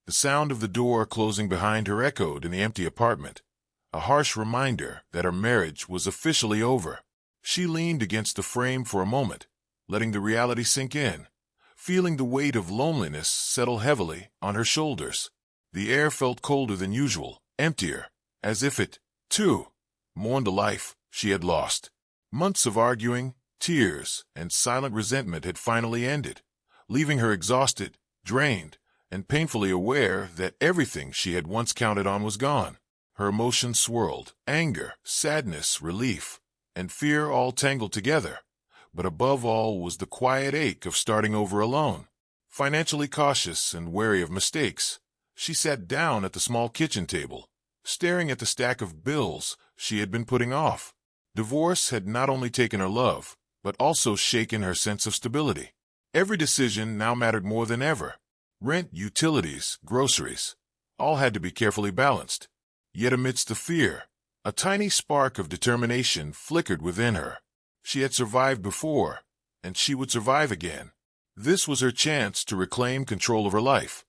The sound of the door closing behind her echoed in the empty apartment, a harsh reminder that her marriage was officially over. She leaned against the frame for a moment, letting the reality sink in, feeling the weight of loneliness settle heavily on her shoulders. The air felt colder than usual, emptier, as if it, too, mourned a life she had lost. Months of arguing, tears, and silent resentment had finally ended, leaving her exhausted, drained, and painfully aware that everything she had once counted on was gone. Her emotions swirled, anger, sadness, relief, and fear all tangled together. But above all was the quiet ache of starting over alone. Financially cautious and wary of mistakes, she sat down at the small kitchen table, staring at the stack of bills she had been putting off. Divorce had not only taken her love, but also shaken her sense of stability. Every decision now mattered more than ever. Rent, utilities, groceries, all had to be carefully balanced. Yet amidst the fear, a tiny spark of determination flickered within her. She had survived before, and she would survive again. This was her chance to reclaim control of her life,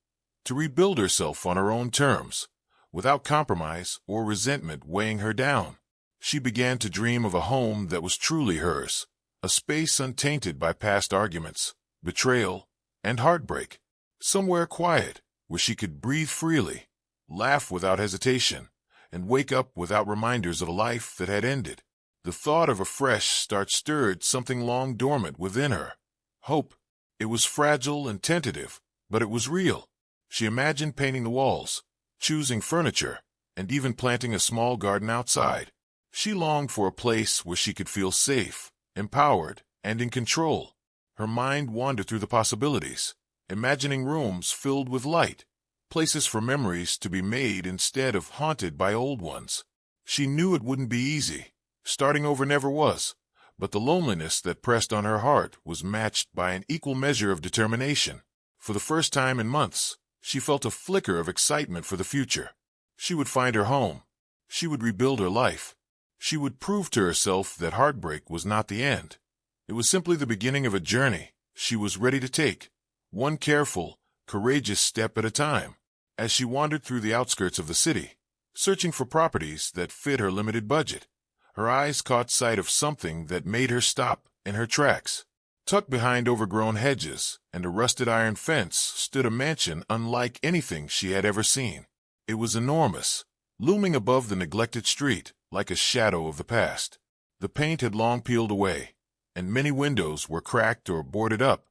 to rebuild herself on her own terms, without compromise or resentment weighing her down. She began to dream of a home that was truly hers, a space untainted by past arguments, betrayal, and heartbreak. Somewhere quiet, where she could breathe freely, laugh without hesitation, and wake up without reminders of a life that had ended. The thought of a fresh start stirred something long dormant within her. Hope. It was fragile and tentative, but it was real. She imagined painting the walls, choosing furniture, and even planting a small garden outside. She longed for a place where she could feel safe, empowered, and in control. Her mind wandered through the possibilities, imagining rooms filled with light, places for memories to be made instead of haunted by old ones. She knew it wouldn't be easy. Starting over never was, but the loneliness that pressed on her heart was matched by an equal measure of determination. For the first time in months, she felt a flicker of excitement for the future. She would find her home. She would rebuild her life. She would prove to herself that heartbreak was not the end. It was simply the beginning of a journey she was ready to take, one careful, courageous step at a time. As she wandered through the outskirts of the city, searching for properties that fit her limited budget, her eyes caught sight of something that made her stop in her tracks. Tucked behind overgrown hedges and a rusted iron fence stood a mansion unlike anything she had ever seen. It was enormous, looming above the neglected street like a shadow of the past. The paint had long peeled away, and many windows were cracked or boarded up.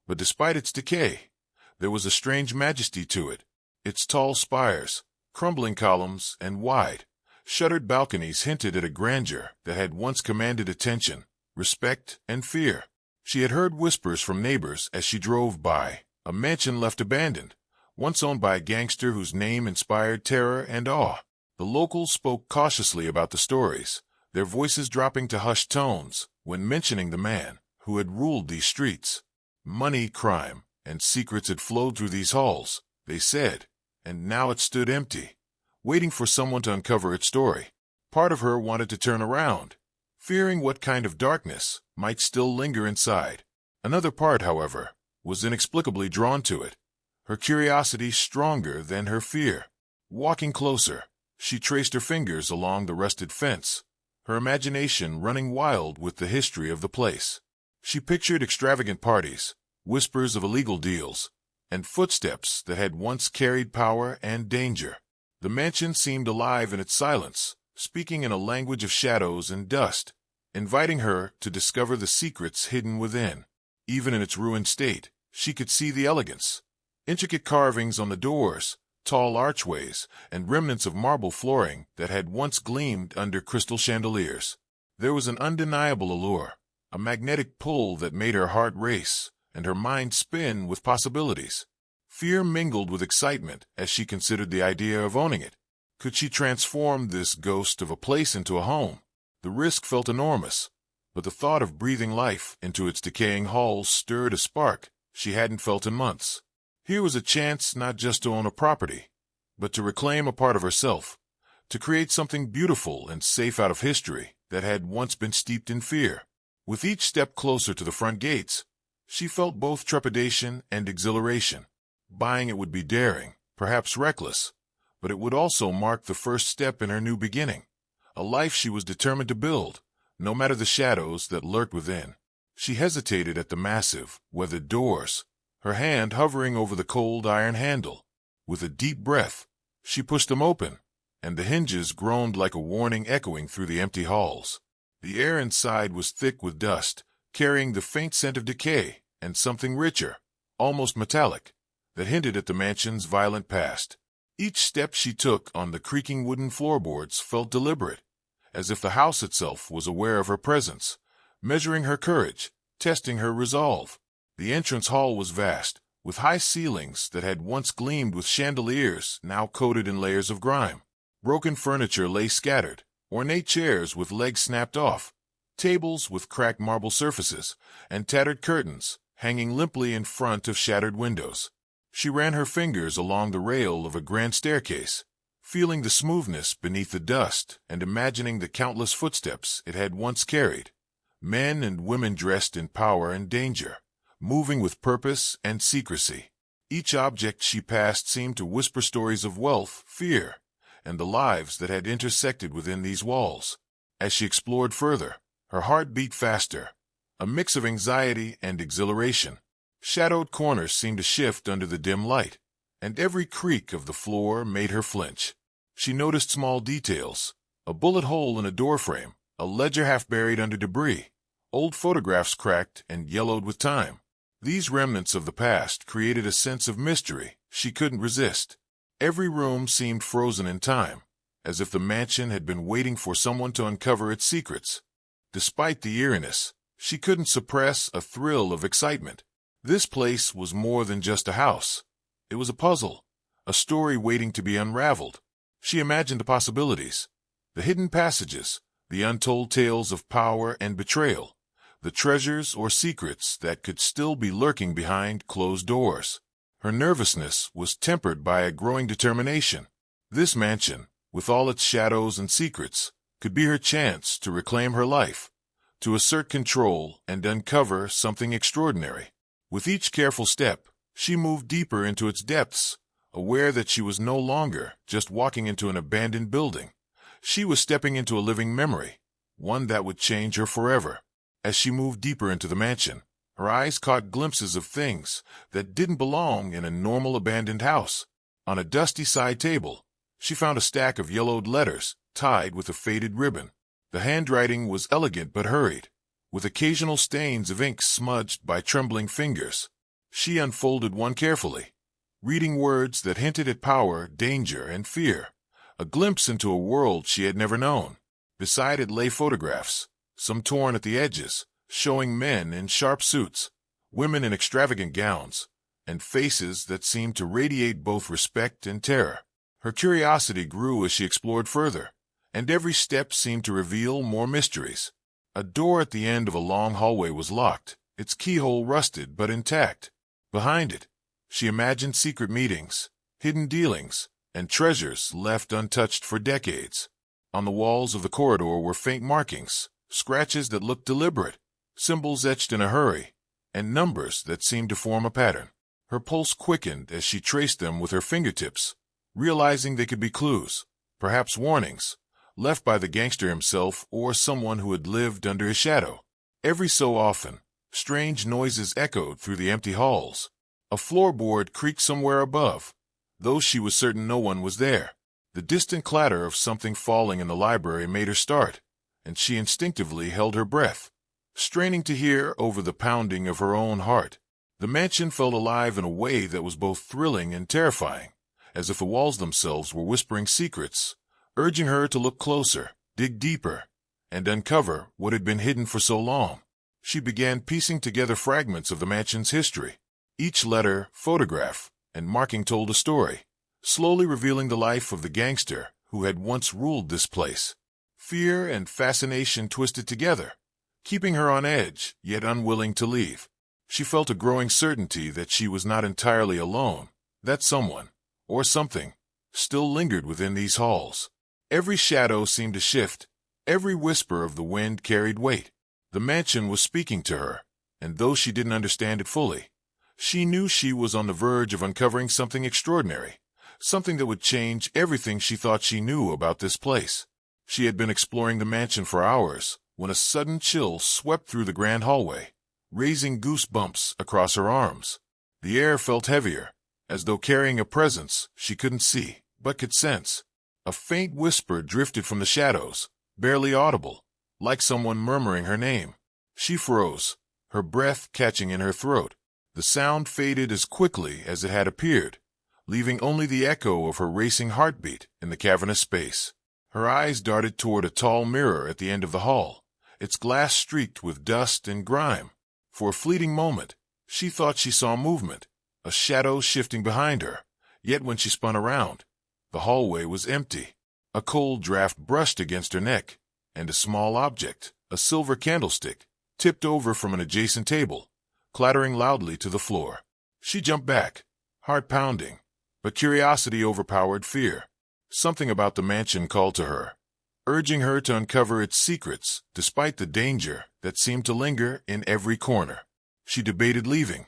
But despite its decay, there was a strange majesty to it. Its tall spires, crumbling columns, and wide, shuttered balconies hinted at a grandeur that had once commanded attention, respect, and fear. She had heard whispers from neighbors as she drove by, a mansion left abandoned, once owned by a gangster whose name inspired terror and awe. The locals spoke cautiously about the stories, their voices dropping to hushed tones when mentioning the man who had ruled these streets. Money, crime, and secrets had flowed through these halls, they said, and now it stood empty, waiting for someone to uncover its story. Part of her wanted to turn around, fearing what kind of darkness might still linger inside. Another part, however, was inexplicably drawn to it, her curiosity stronger than her fear. Walking closer, she traced her fingers along the rusted fence, her imagination running wild with the history of the place. She pictured extravagant parties, whispers of illegal deals, and footsteps that had once carried power and danger. The mansion seemed alive in its silence, speaking in a language of shadows and dust, inviting her to discover the secrets hidden within. Even in its ruined state, she could see the elegance. Intricate carvings on the doors, tall archways, and remnants of marble flooring that had once gleamed under crystal chandeliers. There was an undeniable allure, a magnetic pull that made her heart race and her mind spin with possibilities. Fear mingled with excitement as she considered the idea of owning it. Could she transform this ghost of a place into a home? The risk felt enormous, but the thought of breathing life into its decaying halls stirred a spark she hadn't felt in months. Here was a chance not just to own a property, but to reclaim a part of herself, to create something beautiful and safe out of history that had once been steeped in fear. With each step closer to the front gates, she felt both trepidation and exhilaration. Buying it would be daring, perhaps reckless, but it would also mark the first step in her new beginning, a life she was determined to build, no matter the shadows that lurked within. She hesitated at the massive, weathered doors, her hand hovering over the cold iron handle. With a deep breath, she pushed them open, and the hinges groaned like a warning echoing through the empty halls. The air inside was thick with dust, carrying the faint scent of decay and something richer, almost metallic, that hinted at the mansion's violent past. Each step she took on the creaking wooden floorboards felt deliberate, as if the house itself was aware of her presence, measuring her courage, testing her resolve. The entrance hall was vast, with high ceilings that had once gleamed with chandeliers now coated in layers of grime. Broken furniture lay scattered, ornate chairs with legs snapped off, tables with cracked marble surfaces, and tattered curtains hanging limply in front of shattered windows. She ran her fingers along the rail of a grand staircase, feeling the smoothness beneath the dust and imagining the countless footsteps it had once carried. Men and women dressed in power and danger, moving with purpose and secrecy. Each object she passed seemed to whisper stories of wealth, fear, and the lives that had intersected within these walls. As she explored further, her heart beat faster, a mix of anxiety and exhilaration. Shadowed corners seemed to shift under the dim light, and every creak of the floor made her flinch. She noticed small details, a bullet hole in a doorframe, a ledger half buried under debris, old photographs cracked and yellowed with time. These remnants of the past created a sense of mystery she couldn't resist. Every room seemed frozen in time, as if the mansion had been waiting for someone to uncover its secrets. Despite the eeriness, she couldn't suppress a thrill of excitement. This place was more than just a house. It was a puzzle, a story waiting to be unraveled. She imagined the possibilities, the hidden passages, the untold tales of power and betrayal, the treasures or secrets that could still be lurking behind closed doors. Her nervousness was tempered by a growing determination. This mansion, with all its shadows and secrets, could be her chance to reclaim her life, to assert control and uncover something extraordinary. With each careful step, she moved deeper into its depths, aware that she was no longer just walking into an abandoned building. She was stepping into a living memory, one that would change her forever. As she moved deeper into the mansion, her eyes caught glimpses of things that didn't belong in a normal abandoned house. On a dusty side table, she found a stack of yellowed letters tied with a faded ribbon. The handwriting was elegant but hurried, with occasional stains of ink smudged by trembling fingers. She unfolded one carefully, reading words that hinted at power, danger, and fear, a glimpse into a world she had never known. Beside it lay photographs, some torn at the edges, showing men in sharp suits, women in extravagant gowns, and faces that seemed to radiate both respect and terror. Her curiosity grew as she explored further, and every step seemed to reveal more mysteries. A door at the end of a long hallway was locked, its keyhole rusted but intact. Behind it, she imagined secret meetings, hidden dealings, and treasures left untouched for decades. On the walls of the corridor were faint markings, scratches that looked deliberate, symbols etched in a hurry, and numbers that seemed to form a pattern. Her pulse quickened as she traced them with her fingertips, realizing they could be clues, perhaps warnings, left by the gangster himself or someone who had lived under his shadow. Every so often, strange noises echoed through the empty halls. A floorboard creaked somewhere above, though she was certain no one was there. The distant clatter of something falling in the library made her start, and she instinctively held her breath, straining to hear over the pounding of her own heart. The mansion felt alive in a way that was both thrilling and terrifying, as if the walls themselves were whispering secrets, urging her to look closer, dig deeper, and uncover what had been hidden for so long. She began piecing together fragments of the mansion's history. Each letter, photograph, and marking told a story, slowly revealing the life of the gangster who had once ruled this place. Fear and fascination twisted together, keeping her on edge, yet unwilling to leave. She felt a growing certainty that she was not entirely alone, that someone, or something, still lingered within these halls. Every shadow seemed to shift, every whisper of the wind carried weight. The mansion was speaking to her, and though she didn't understand it fully, she knew she was on the verge of uncovering something extraordinary, something that would change everything she thought she knew about this place. She had been exploring the mansion for hours when a sudden chill swept through the grand hallway, raising goosebumps across her arms. The air felt heavier, as though carrying a presence she couldn't see, but could sense. A faint whisper drifted from the shadows, barely audible, like someone murmuring her name. She froze, her breath catching in her throat. The sound faded as quickly as it had appeared, leaving only the echo of her racing heartbeat in the cavernous space. Her eyes darted toward a tall mirror at the end of the hall, its glass streaked with dust and grime. For a fleeting moment, she thought she saw movement, a shadow shifting behind her. Yet when she spun around, the hallway was empty. A cold draft brushed against her neck, and a small object, a silver candlestick, tipped over from an adjacent table, clattering loudly to the floor. She jumped back, heart pounding, but curiosity overpowered fear. Something about the mansion called to her, urging her to uncover its secrets despite the danger that seemed to linger in every corner. She debated leaving,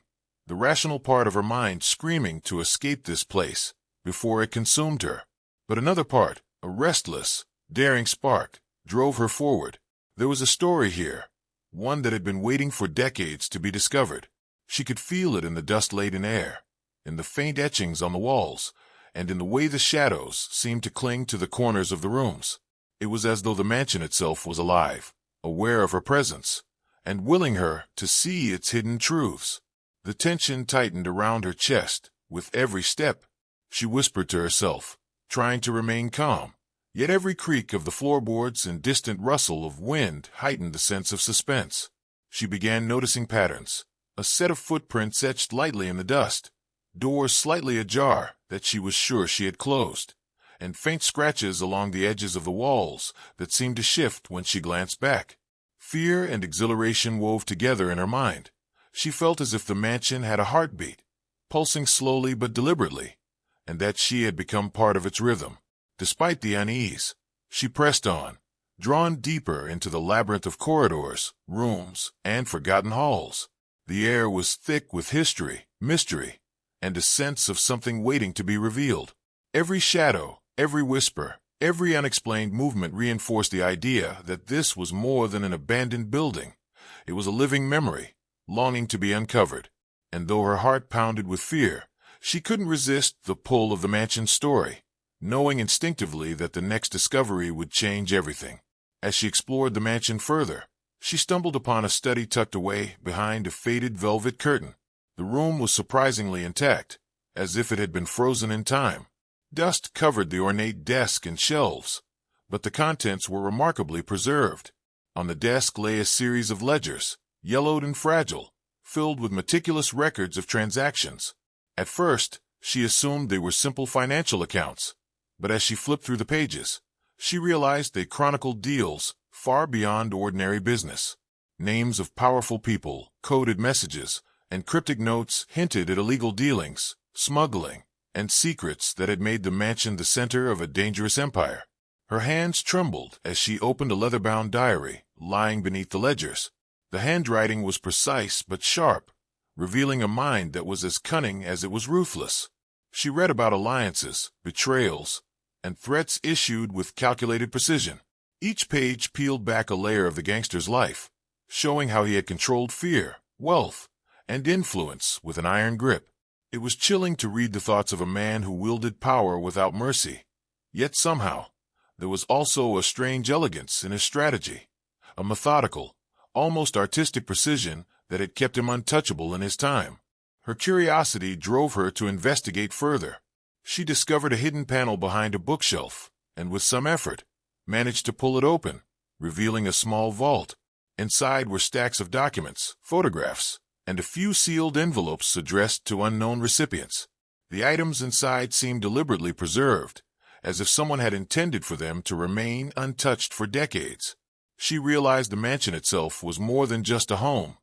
the rational part of her mind screaming to escape this place before it consumed her. But another part, a restless, daring spark, drove her forward. There was a story here, one that had been waiting for decades to be discovered. She could feel it in the dust-laden air, in the faint etchings on the walls, and in the way the shadows seemed to cling to the corners of the rooms. It was as though the mansion itself was alive, aware of her presence, and willing her to see its hidden truths. The tension tightened around her chest with every step. She whispered to herself, trying to remain calm, yet every creak of the floorboards and distant rustle of wind heightened the sense of suspense. She began noticing patterns, a set of footprints etched lightly in the dust, doors slightly ajar that she was sure she had closed, and faint scratches along the edges of the walls that seemed to shift when she glanced back. Fear and exhilaration wove together in her mind. She felt as if the mansion had a heartbeat, pulsing slowly but deliberately, and that she had become part of its rhythm. Despite the unease, she pressed on, drawn deeper into the labyrinth of corridors, rooms, and forgotten halls. The air was thick with history, mystery, and a sense of something waiting to be revealed. Every shadow, every whisper, every unexplained movement reinforced the idea that this was more than an abandoned building. It was a living memory, longing to be uncovered. And though her heart pounded with fear, she couldn't resist the pull of the mansion's story, knowing instinctively that the next discovery would change everything. As she explored the mansion further, she stumbled upon a study tucked away behind a faded velvet curtain. The room was surprisingly intact, as if it had been frozen in time. Dust covered the ornate desk and shelves, but the contents were remarkably preserved. On the desk lay a series of ledgers, yellowed and fragile, filled with meticulous records of transactions. At first, she assumed they were simple financial accounts, but as she flipped through the pages, she realized they chronicled deals far beyond ordinary business. Names of powerful people, coded messages, and cryptic notes hinted at illegal dealings, smuggling, and secrets that had made the mansion the center of a dangerous empire. Her hands trembled as she opened a leather-bound diary lying beneath the ledgers. The handwriting was precise but sharp, revealing a mind that was as cunning as it was ruthless. She read about alliances, betrayals, and threats issued with calculated precision. Each page peeled back a layer of the gangster's life, showing how he had controlled fear, wealth, and influence with an iron grip. It was chilling to read the thoughts of a man who wielded power without mercy. Yet somehow, there was also a strange elegance in his strategy, a methodical, almost artistic precision that had kept him untouchable in his time. Her curiosity drove her to investigate further. She discovered a hidden panel behind a bookshelf, and with some effort, managed to pull it open, revealing a small vault. Inside were stacks of documents, photographs, and a few sealed envelopes addressed to unknown recipients. The items inside seemed deliberately preserved, as if someone had intended for them to remain untouched for decades. She realized the mansion itself was more than just a home.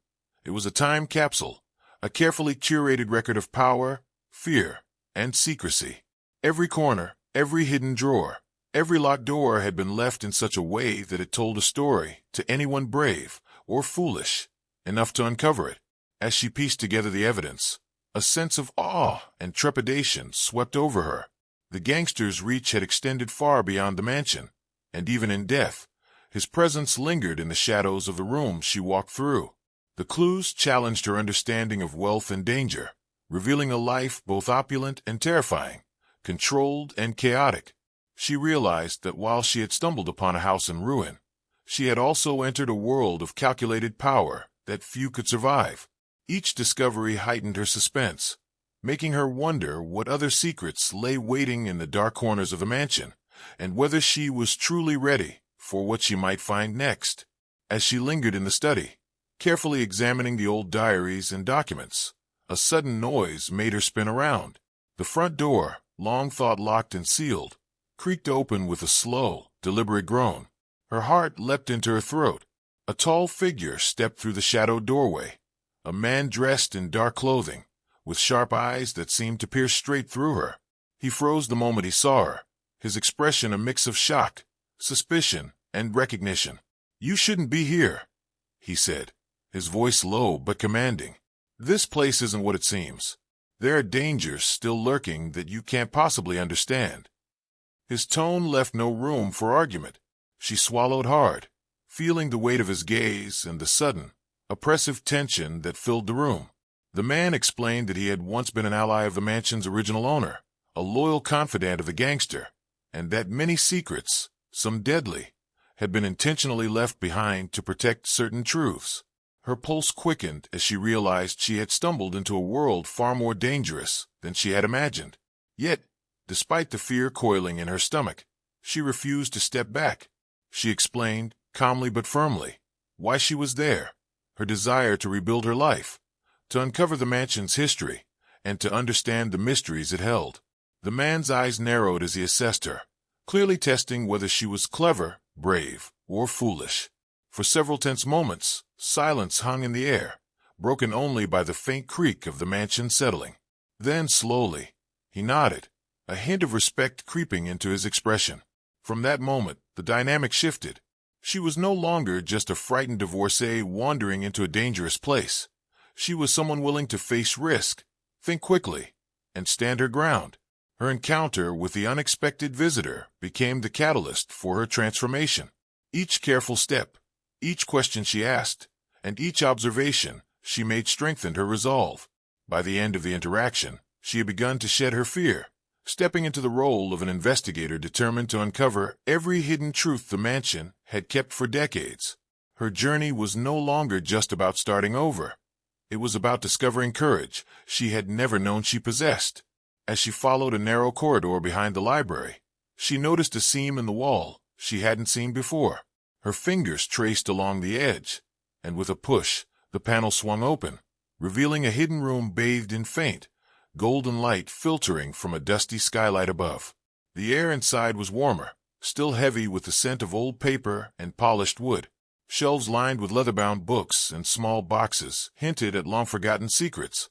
It was a time capsule, a carefully curated record of power, fear, and secrecy. Every corner, every hidden drawer, every locked door had been left in such a way that it told a story to anyone brave or foolish enough to uncover it. As she pieced together the evidence, a sense of awe and trepidation swept over her. The gangster's reach had extended far beyond the mansion, and even in death, his presence lingered in the shadows of the room she walked through. The clues challenged her understanding of wealth and danger, revealing a life both opulent and terrifying, controlled and chaotic. She realized that while she had stumbled upon a house in ruin, she had also entered a world of calculated power that few could survive. Each discovery heightened her suspense, making her wonder what other secrets lay waiting in the dark corners of the mansion, and whether she was truly ready for what she might find next. As she lingered in the study, carefully examining the old diaries and documents, a sudden noise made her spin around. The front door, long thought locked and sealed, creaked open with a slow, deliberate groan. Her heart leapt into her throat. A tall figure stepped through the shadowed doorway, a man dressed in dark clothing, with sharp eyes that seemed to pierce straight through her. He froze the moment he saw her, his expression a mix of shock, suspicion, and recognition. "You shouldn't be here," he said, his voice low but commanding. "This place isn't what it seems. There are dangers still lurking that you can't possibly understand." His tone left no room for argument. She swallowed hard, feeling the weight of his gaze and the sudden, oppressive tension that filled the room. The man explained that he had once been an ally of the mansion's original owner, a loyal confidant of the gangster, and that many secrets, some deadly, had been intentionally left behind to protect certain truths. Her pulse quickened as she realized she had stumbled into a world far more dangerous than she had imagined. Yet, despite the fear coiling in her stomach, she refused to step back. She explained, calmly but firmly, why she was there, her desire to rebuild her life, to uncover the mansion's history, and to understand the mysteries it held. The man's eyes narrowed as he assessed her, clearly testing whether she was clever, brave, or foolish. For several tense moments, silence hung in the air, broken only by the faint creak of the mansion settling. Then, slowly, he nodded, a hint of respect creeping into his expression. From that moment, the dynamic shifted. She was no longer just a frightened divorcee wandering into a dangerous place. She was someone willing to face risk, think quickly, and stand her ground. Her encounter with the unexpected visitor became the catalyst for her transformation. Each careful step, each question she asked, and each observation she made strengthened her resolve. By the end of the interaction, she had begun to shed her fear, stepping into the role of an investigator determined to uncover every hidden truth the mansion had kept for decades. Her journey was no longer just about starting over. It was about discovering courage she had never known she possessed. As she followed a narrow corridor behind the library, she noticed a seam in the wall she hadn't seen before. Her fingers traced along the edge, and with a push, the panel swung open, revealing a hidden room bathed in faint, golden light filtering from a dusty skylight above. The air inside was warmer, still heavy with the scent of old paper and polished wood. Shelves lined with leather-bound books and small boxes hinted at long-forgotten secrets.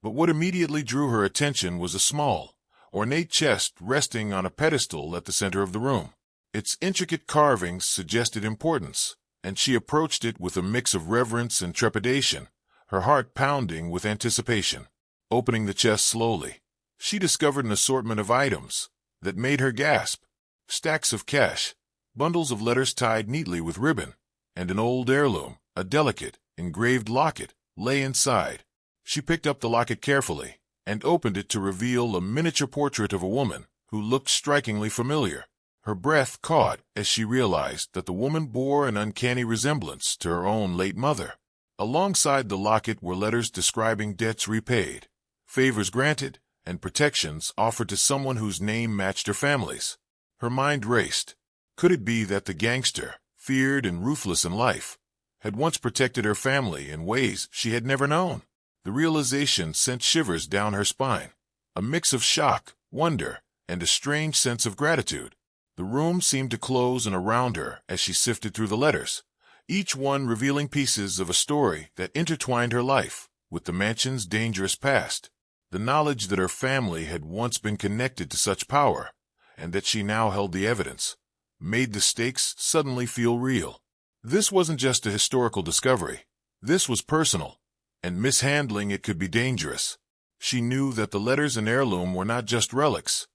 But what immediately drew her attention was a small, ornate chest resting on a pedestal at the center of the room. Its intricate carvings suggested importance, and she approached it with a mix of reverence and trepidation, her heart pounding with anticipation. Opening the chest slowly, she discovered an assortment of items that made her gasp. Stacks of cash, bundles of letters tied neatly with ribbon, and an old heirloom, a delicate, engraved locket, lay inside. She picked up the locket carefully and opened it to reveal a miniature portrait of a woman who looked strikingly familiar. Her breath caught as she realized that the woman bore an uncanny resemblance to her own late mother. Alongside the locket were letters describing debts repaid, favors granted, and protections offered to someone whose name matched her family's. Her mind raced. Could it be that the gangster, feared and ruthless in life, had once protected her family in ways she had never known? The realization sent shivers down her spine, a mix of shock, wonder, and a strange sense of gratitude. The room seemed to close in around her as she sifted through the letters, each one revealing pieces of a story that intertwined her life with the mansion's dangerous past. The knowledge that her family had once been connected to such power, and that she now held the evidence, made the stakes suddenly feel real. This wasn't just a historical discovery. This was personal, and mishandling it could be dangerous. She knew that the letters and heirloom were not just relics.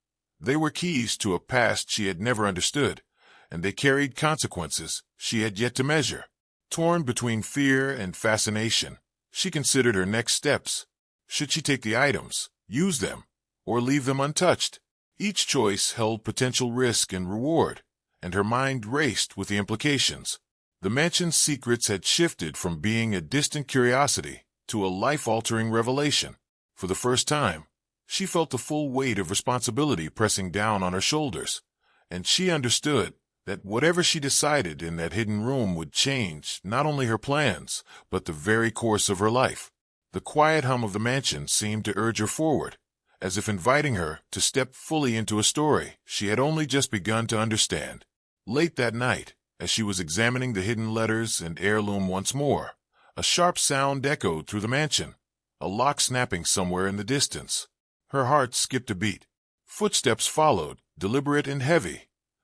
They were keys to a past she had never understood, and they carried consequences she had yet to measure. Torn between fear and fascination, she considered her next steps. Should she take the items, use them, or leave them untouched? Each choice held potential risk and reward, and her mind raced with the implications. The mansion's secrets had shifted from being a distant curiosity to a life-altering revelation. For the first time, she felt the full weight of responsibility pressing down on her shoulders, and she understood that whatever she decided in that hidden room would change not only her plans, but the very course of her life. The quiet hum of the mansion seemed to urge her forward, as if inviting her to step fully into a story she had only just begun to understand. Late that night, as she was examining the hidden letters and heirloom once more, a sharp sound echoed through the mansion, a lock snapping somewhere in the distance. Her heart skipped a beat. Footsteps followed, deliberate and heavy,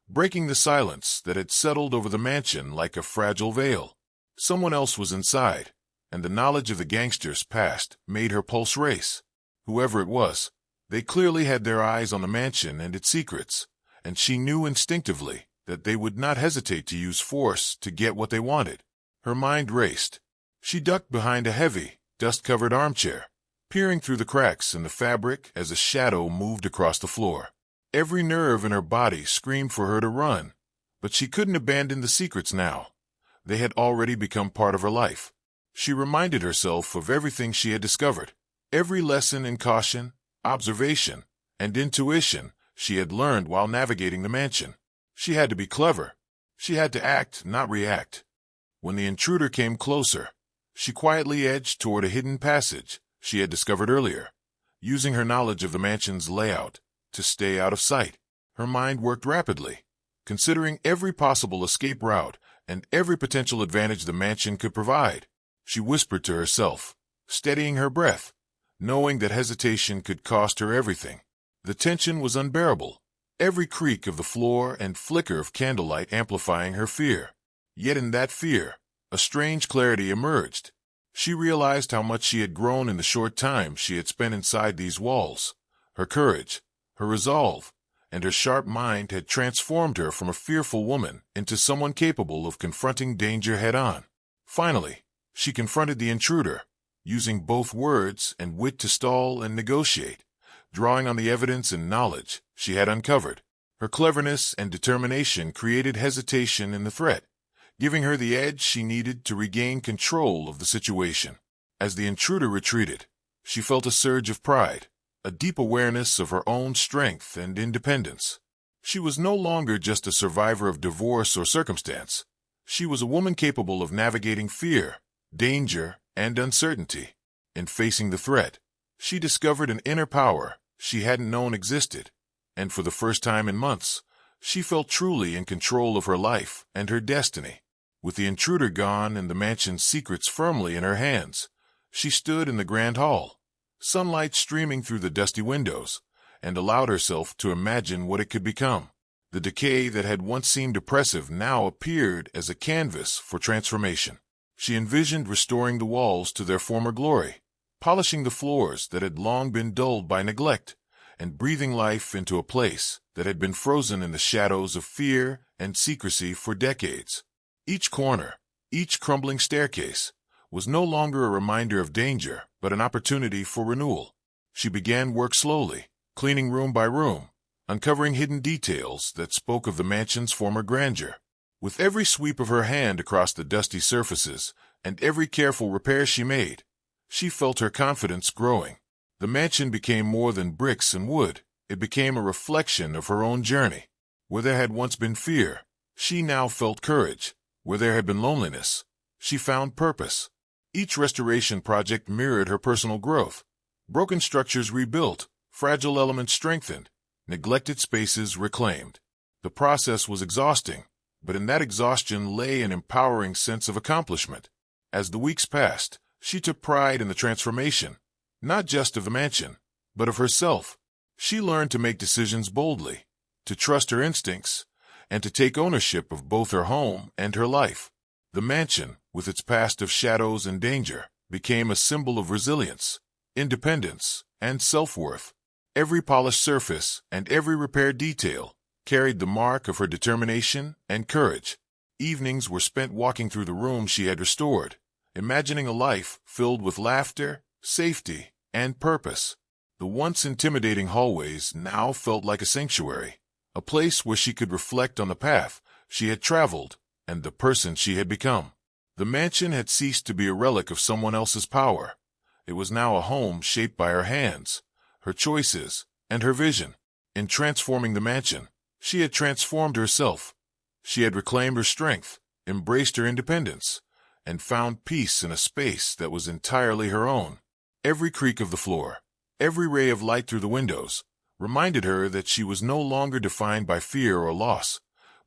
breaking the silence that had settled over the mansion like a fragile veil. Someone else was inside, and the knowledge of the gangster's past made her pulse race. Whoever it was, they clearly had their eyes on the mansion and its secrets, and she knew instinctively that they would not hesitate to use force to get what they wanted. Her mind raced. She ducked behind a heavy, dust-covered armchair, peering through the cracks in the fabric as a shadow moved across the floor. Every nerve in her body screamed for her to run, but she couldn't abandon the secrets now. They had already become part of her life. She reminded herself of everything she had discovered, every lesson in caution, observation, and intuition she had learned while navigating the mansion. She had to be clever. She had to act, not react. When the intruder came closer, she quietly edged toward a hidden passage she had discovered earlier, using her knowledge of the mansion's layout to stay out of sight. Her mind worked rapidly, considering every possible escape route and every potential advantage the mansion could provide. She whispered to herself, steadying her breath, knowing that hesitation could cost her everything. The tension was unbearable, every creak of the floor and flicker of candlelight amplifying her fear. Yet in that fear, a strange clarity emerged. She realized how much she had grown in the short time she had spent inside these walls. Her courage, her resolve, and her sharp mind had transformed her from a fearful woman into someone capable of confronting danger head-on. Finally, she confronted the intruder, using both words and wit to stall and negotiate, drawing on the evidence and knowledge she had uncovered. Her cleverness and determination created hesitation in the threat, giving her the edge she needed to regain control of the situation. As the intruder retreated, she felt a surge of pride, a deep awareness of her own strength and independence. She was no longer just a survivor of divorce or circumstance. She was a woman capable of navigating fear, danger, and uncertainty. In facing the threat, she discovered an inner power she hadn't known existed, and for the first time in months, she felt truly in control of her life and her destiny. With the intruder gone and the mansion's secrets firmly in her hands, she stood in the grand hall, sunlight streaming through the dusty windows, and allowed herself to imagine what it could become. The decay that had once seemed oppressive now appeared as a canvas for transformation. She envisioned restoring the walls to their former glory, polishing the floors that had long been dulled by neglect, and breathing life into a place that had been frozen in the shadows of fear and secrecy for decades. Each corner, each crumbling staircase, was no longer a reminder of danger, but an opportunity for renewal. She began work slowly, cleaning room by room, uncovering hidden details that spoke of the mansion's former grandeur. With every sweep of her hand across the dusty surfaces and every careful repair she made, she felt her confidence growing. The mansion became more than bricks and wood. It became a reflection of her own journey. Where there had once been fear, she now felt courage. Where there had been loneliness, she found purpose. Each restoration project mirrored her personal growth. Broken structures rebuilt, fragile elements strengthened, neglected spaces reclaimed. The process was exhausting, but in that exhaustion lay an empowering sense of accomplishment. As the weeks passed, she took pride in the transformation, not just of the mansion, but of herself. She learned to make decisions boldly, to trust her instincts, and to take ownership of both her home and her life. The mansion, with its past of shadows and danger, became a symbol of resilience, independence, and self-worth. Every polished surface and every repaired detail carried the mark of her determination and courage. Evenings were spent walking through the room she had restored, imagining a life filled with laughter, safety, and purpose. The once intimidating hallways now felt like a sanctuary, a place where she could reflect on the path she had traveled and the person she had become. The mansion had ceased to be a relic of someone else's power. It was now a home shaped by her hands, her choices, and her vision. In transforming the mansion, she had transformed herself. She had reclaimed her strength, embraced her independence, and found peace in a space that was entirely her own. Every creak of the floor, every ray of light through the windows, reminded her that she was no longer defined by fear or loss,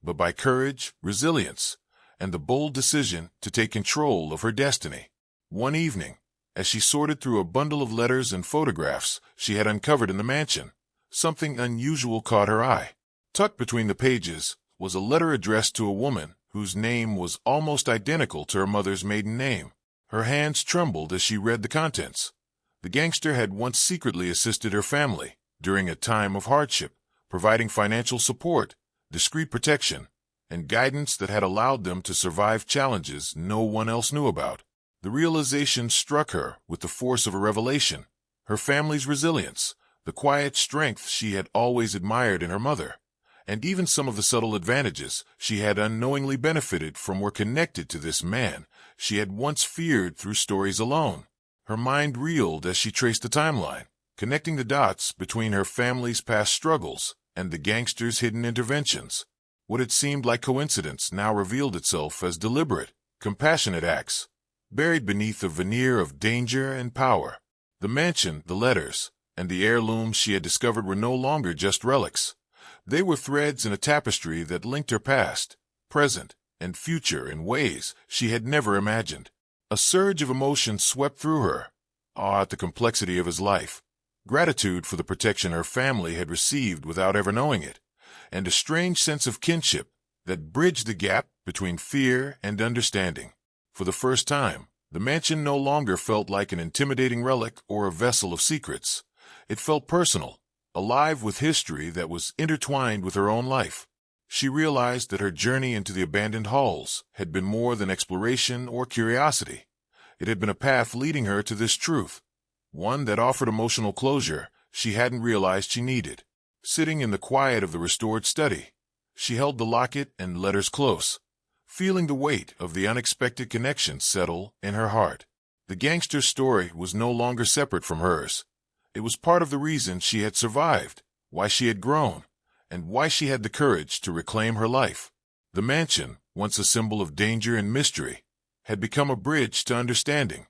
but by courage, resilience, and the bold decision to take control of her destiny. One evening, as she sorted through a bundle of letters and photographs she had uncovered in the mansion, something unusual caught her eye. Tucked between the pages was a letter addressed to a woman whose name was almost identical to her mother's maiden name. Her hands trembled as she read the contents. The gangster had once secretly assisted her family during a time of hardship, providing financial support, discreet protection, and guidance that had allowed them to survive challenges no one else knew about. The realization struck her with the force of a revelation. Her family's resilience, the quiet strength she had always admired in her mother, and even some of the subtle advantages she had unknowingly benefited from were connected to this man she had once feared through stories alone. Her mind reeled as she traced the timeline, connecting the dots between her family's past struggles and the gangster's hidden interventions. What had seemed like coincidence now revealed itself as deliberate, compassionate acts, buried beneath a veneer of danger and power. The mansion, the letters, and the heirlooms she had discovered were no longer just relics. They were threads in a tapestry that linked her past, present, and future in ways she had never imagined. A surge of emotion swept through her, awe at the complexity of his life, gratitude for the protection her family had received without ever knowing it, and a strange sense of kinship that bridged the gap between fear and understanding. For the first time, the mansion no longer felt like an intimidating relic or a vessel of secrets. It felt personal, alive with history that was intertwined with her own life. She realized that her journey into the abandoned halls had been more than exploration or curiosity. It had been a path leading her to this truth, one that offered emotional closure she hadn't realized she needed. Sitting in the quiet of the restored study, she held the locket and letters close, feeling the weight of the unexpected connection settle in her heart. The gangster's story was no longer separate from hers. It was part of the reason she had survived, why she had grown, and why she had the courage to reclaim her life. The mansion, once a symbol of danger and mystery, had become a bridge to understanding,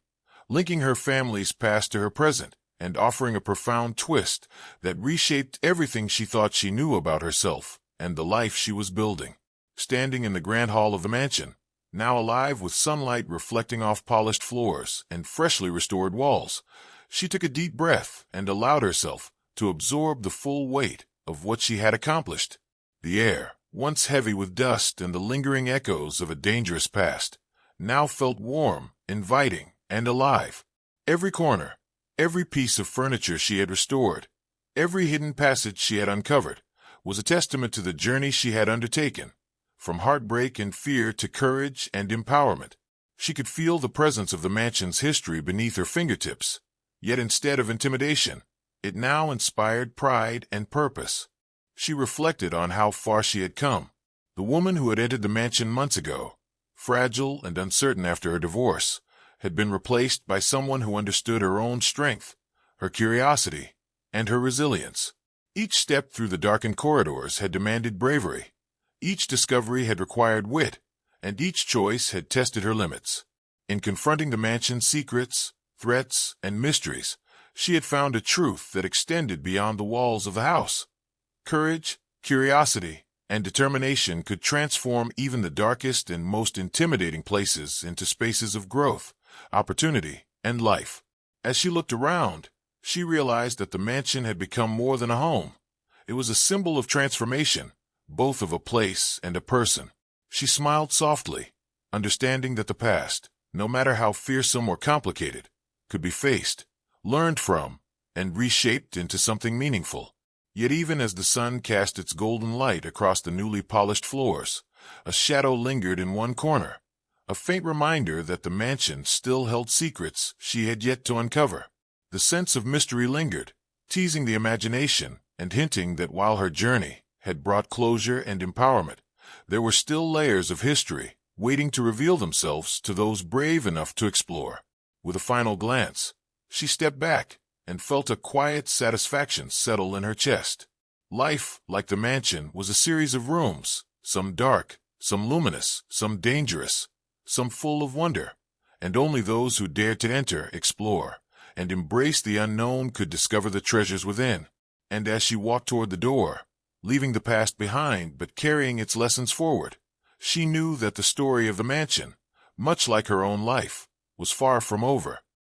linking her family's past to her present and offering a profound twist that reshaped everything she thought she knew about herself and the life she was building. Standing in the grand hall of the mansion, now alive with sunlight reflecting off polished floors and freshly restored walls, she took a deep breath and allowed herself to absorb the full weight of what she had accomplished. The air, once heavy with dust and the lingering echoes of a dangerous past, now felt warm, inviting, and alive. Every corner, every piece of furniture she had restored, every hidden passage she had uncovered, was a testament to the journey she had undertaken. From heartbreak and fear to courage and empowerment, she could feel the presence of the mansion's history beneath her fingertips. Yet instead of intimidation, it now inspired pride and purpose. She reflected on how far she had come. The woman who had entered the mansion months ago, fragile and uncertain after her divorce, had been replaced by someone who understood her own strength, her curiosity, and her resilience. Each step through the darkened corridors had demanded bravery. Each discovery had required wit, and each choice had tested her limits. In confronting the mansion's secrets, threats, and mysteries, she had found a truth that extended beyond the walls of the house. Courage, curiosity, and determination could transform even the darkest and most intimidating places into spaces of growth, opportunity, and life. As she looked around, she realized that the mansion had become more than a home. It was a symbol of transformation, both of a place and a person. She smiled softly, understanding that the past, no matter how fearsome or complicated, could be faced, learned from, and reshaped into something meaningful. Yet even as the sun cast its golden light across the newly polished floors, a shadow lingered in one corner, a faint reminder that the mansion still held secrets she had yet to uncover. The sense of mystery lingered, teasing the imagination and hinting that while her journey had brought closure and empowerment, there were still layers of history waiting to reveal themselves to those brave enough to explore. With a final glance, she stepped back and felt a quiet satisfaction settle in her chest. Life, like the mansion, was a series of rooms, some dark, some luminous, some dangerous, some full of wonder, and only those who dared to enter, explore, and embrace the unknown could discover the treasures within. And as she walked toward the door, leaving the past behind but carrying its lessons forward, she knew that the story of the mansion, much like her own life, was far from over.